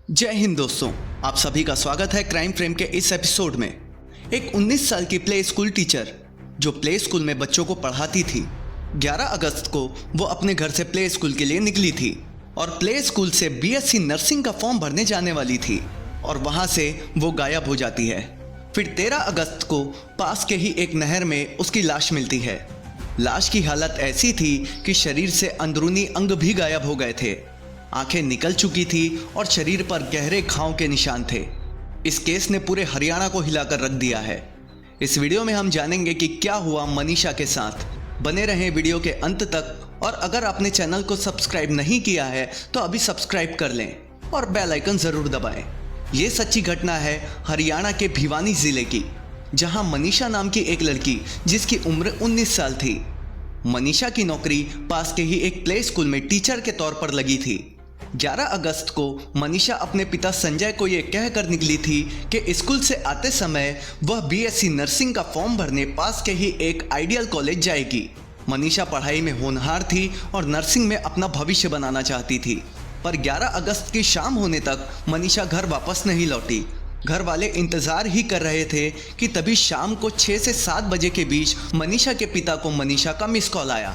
जय हिंद दोस्तों, आप सभी का स्वागत है क्राइम फ्रेम के इस एपिसोड में। एक 19 साल की प्ले स्कूल टीचर जो प्ले स्कूल में बच्चों को पढ़ाती थी, 11 अगस्त को वो अपने घर से प्ले स्कूल के लिए निकली थी और प्ले स्कूल से बीएससी नर्सिंग का फॉर्म भरने जाने वाली थी और वहां से वो गायब हो जाती है। फिर 13 अगस्त को पास के ही एक नहर में उसकी लाश मिलती है। लाश की हालत ऐसी थी कि शरीर से अंदरूनी अंग भी गायब हो गए थे, आंखें निकल चुकी थी और शरीर पर गहरे घाव के निशान थे। इस केस ने पूरे हरियाणा को हिलाकर रख दिया है। इस वीडियो में हम जानेंगे कि क्या हुआ मनीषा के साथ। बने रहें वीडियो के अंत तक और अगर आपने चैनल को सब्सक्राइब नहीं किया है तो अभी सब्सक्राइब कर लें और बेल आइकन जरूर दबाएं। ये सच्ची घटना है हरियाणा के भिवानी जिले की, जहां मनीषा नाम की एक लड़की जिसकी उम्र 19 साल थी। मनीषा की नौकरी पास के ही एक प्ले स्कूल में टीचर के तौर पर लगी थी। 11 अगस्त को मनीषा अपने पिता संजय को यह कहकर निकली थी कि स्कूल से आते समय वह बीएससी नर्सिंग का फॉर्म भरने पास के ही एक आइडियल कॉलेज जाएगी। मनीषा पढ़ाई में होनहार थी और नर्सिंग में अपना भविष्य बनाना चाहती थी, पर 11 अगस्त की शाम होने तक मनीषा घर वापस नहीं लौटी। घर वाले इंतजार ही कर रहे थे कि तभी शाम को 6 से 7 बजे के बीच मनीषा के पिता को मनीषा का मिस कॉल आया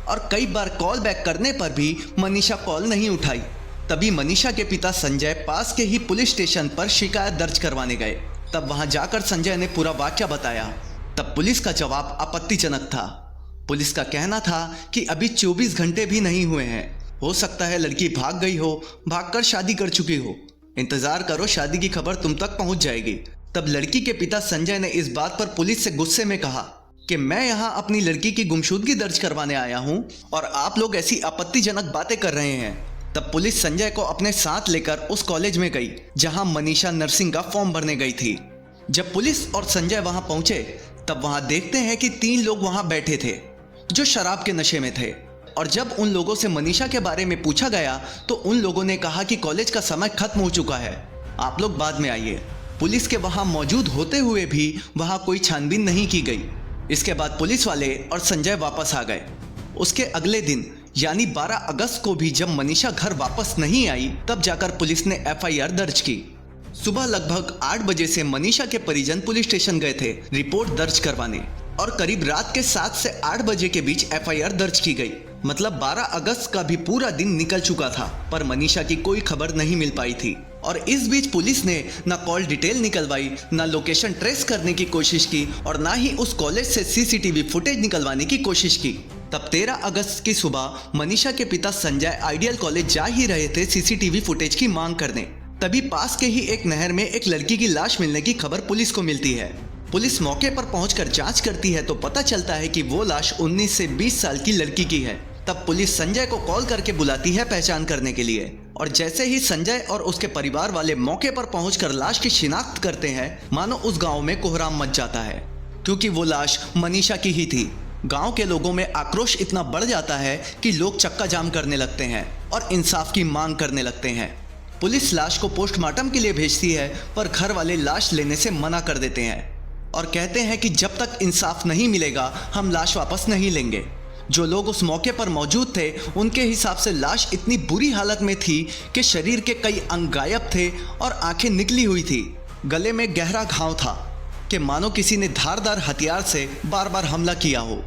और कई बार कॉल बैक करने पर भी मनीषा कॉल नहीं उठाई। तभी मनीषा के पिता संजय पास के ही पुलिस स्टेशन पर शिकायत दर्ज करवाने गए। तब वहां जाकर संजय ने पूरा वाकया बताया। तब पुलिस का जवाब आपत्तिजनक था। पुलिस का कहना था कि अभी 24 घंटे भी नहीं हुए हैं, हो सकता है लड़की भाग गई हो, भागकर शादी कर चुकी हो, इंतजार करो, शादी की खबर तुम तक पहुंच जाएगी। तब लड़की के पिता संजय ने इस बात पर पुलिस से गुस्से में कहा कि मैं यहाँ अपनी लड़की की गुमशुदगी दर्ज करवाने आया हूँ और आप लोग ऐसी आपत्तिजनक बातें कर रहे हैं। तब पुलिस संजय को अपने साथ लेकर उस कॉलेज में गई जहां मनीषा नर्सिंग का फॉर्म भरने गई थी। जब पुलिस और संजय वहां पहुंचे तब वहां देखते हैं कि 3 लोग वहां बैठे थे जो शराब के नशे में थे। और जब उन लोगों से मनीषा के बारे में पूछा गया तो उन लोगों ने कहा कि कॉलेज का समय खत्म हो चुका है, आप लोग बाद में आइए। पुलिस के वहां मौजूद होते हुए भी वहां कोई छानबीन नहीं की गई। इसके बाद पुलिस वाले और संजय वापस आ गए। उसके अगले दिन यानी 12 अगस्त को भी जब मनीषा घर वापस नहीं आई तब जाकर पुलिस ने एफआईआर दर्ज की। सुबह लगभग 8 बजे से मनीषा के परिजन पुलिस स्टेशन गए थे रिपोर्ट दर्ज करवाने और करीब रात के 7 से 8 बजे के बीच एफआईआर दर्ज की गई। मतलब 12 अगस्त का भी पूरा दिन निकल चुका था पर मनीषा की कोई खबर नहीं मिल पाई थी। और इस बीच पुलिस ने ना कॉल डिटेल निकलवाई, ना लोकेशन ट्रेस करने की कोशिश की और ना ही उस कॉलेज से सीसीटीवी फुटेज निकलवाने की कोशिश की। तब 13 अगस्त की सुबह मनीषा के पिता संजय आइडियल कॉलेज जा ही रहे थे सीसीटीवी फुटेज की मांग करने। तभी पास के ही एक नहर में एक लड़की की लाश मिलने की खबर पुलिस को मिलती है। पुलिस मौके पर पहुंचकर जांच करती है तो पता चलता है कि वो लाश 19 से 20 साल की लड़की की है। तब पुलिस संजय को कॉल करके बुलाती है पहचान करने के लिए और जैसे ही संजय और उसके परिवार वाले मौके पर पहुंचकर लाश की शिनाख्त करते हैं, मानो उस गांव में कोहराम मच जाता है क्योंकि वो लाश मनीषा की ही थी। गांव के लोगों में आक्रोश इतना बढ़ जाता है कि लोग चक्का जाम करने लगते हैं और इंसाफ की मांग करने लगते हैं। पुलिस लाश को पोस्टमार्टम के लिए भेजती है पर घर वाले लाश लेने से मना कर देते हैं और कहते हैं कि जब तक इंसाफ नहीं मिलेगा हम लाश वापस नहीं लेंगे। जो लोग उस मौके पर मौजूद थे उनके हिसाब से लाश इतनी बुरी हालत में थी कि शरीर के कई अंग गायब थे और आंखें निकली हुई थी। गले में गहरा घाव था कि मानो किसी ने धारदार हथियार से बार बार हमला किया हो।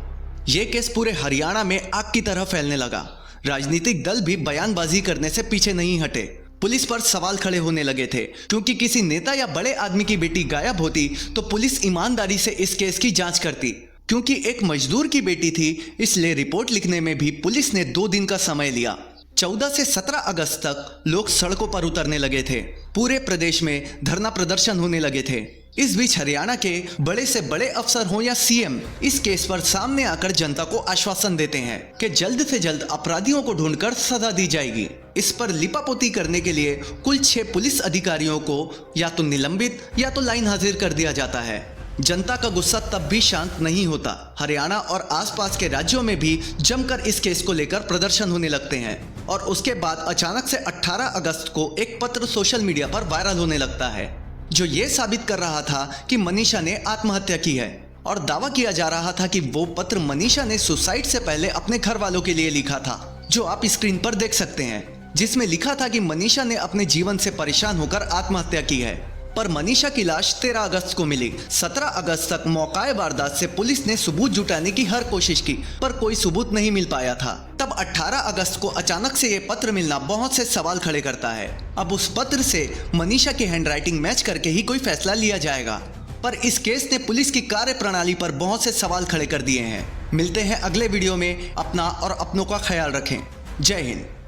ये केस पूरे हरियाणा में आग की तरह फैलने लगा। राजनीतिक दल भी बयानबाजी करने से पीछे नहीं हटे। पुलिस पर सवाल खड़े होने लगे थे क्योंकि किसी नेता या बड़े आदमी की बेटी गायब होती तो पुलिस ईमानदारी से इस केस की जांच करती। क्योंकि एक मजदूर की बेटी थी इसलिए रिपोर्ट लिखने में भी पुलिस ने 2 दिन का समय लिया। 14 से 17 अगस्त तक लोग सड़कों पर उतरने लगे थे। पूरे प्रदेश में धरना प्रदर्शन होने लगे थे। इस बीच हरियाणा के बड़े से बड़े अफसर हो या सीएम इस केस पर सामने आकर जनता को आश्वासन देते हैं कि जल्द से जल्द अपराधियों को ढूंढकर सजा दी जाएगी। इस पर लिपापोती करने के लिए कुल 6 पुलिस अधिकारियों को या तो निलंबित या तो लाइन हाजिर कर दिया जाता है। जनता का गुस्सा तब भी शांत नहीं होता। हरियाणा और आसपास के राज्यों में भी जमकर इस केस को लेकर प्रदर्शन होने लगते हैं और उसके बाद अचानक से 18 अगस्त को एक पत्र सोशल मीडिया पर वायरल होने लगता है जो ये साबित कर रहा था कि मनीषा ने आत्महत्या की है और दावा किया जा रहा था कि वो पत्र मनीषा ने सुसाइड से पहले अपने घर वालों के लिए लिखा था, जो आप स्क्रीन पर देख सकते हैं। जिसमें लिखा था कि मनीषा ने अपने जीवन से परेशान होकर आत्महत्या की है। पर मनीषा की लाश 13 अगस्त को मिली। 17 अगस्त तक मौकाए वारदात से पुलिस ने सबूत जुटाने की हर कोशिश की, पर कोई सबूत नहीं मिल पाया था। तब 18 अगस्त को अचानक से ये पत्र मिलना बहुत से सवाल खड़े करता है। अब उस पत्र से मनीषा की हैंडराइटिंग मैच करके ही कोई फैसला लिया जाएगा। पर इस केस ने पुलिस की कार्य प्रणाली पर बहुत से सवाल खड़े कर दिए हैं। मिलते हैं अगले वीडियो में। अपना और अपनों का ख्याल रखें। जय हिंद।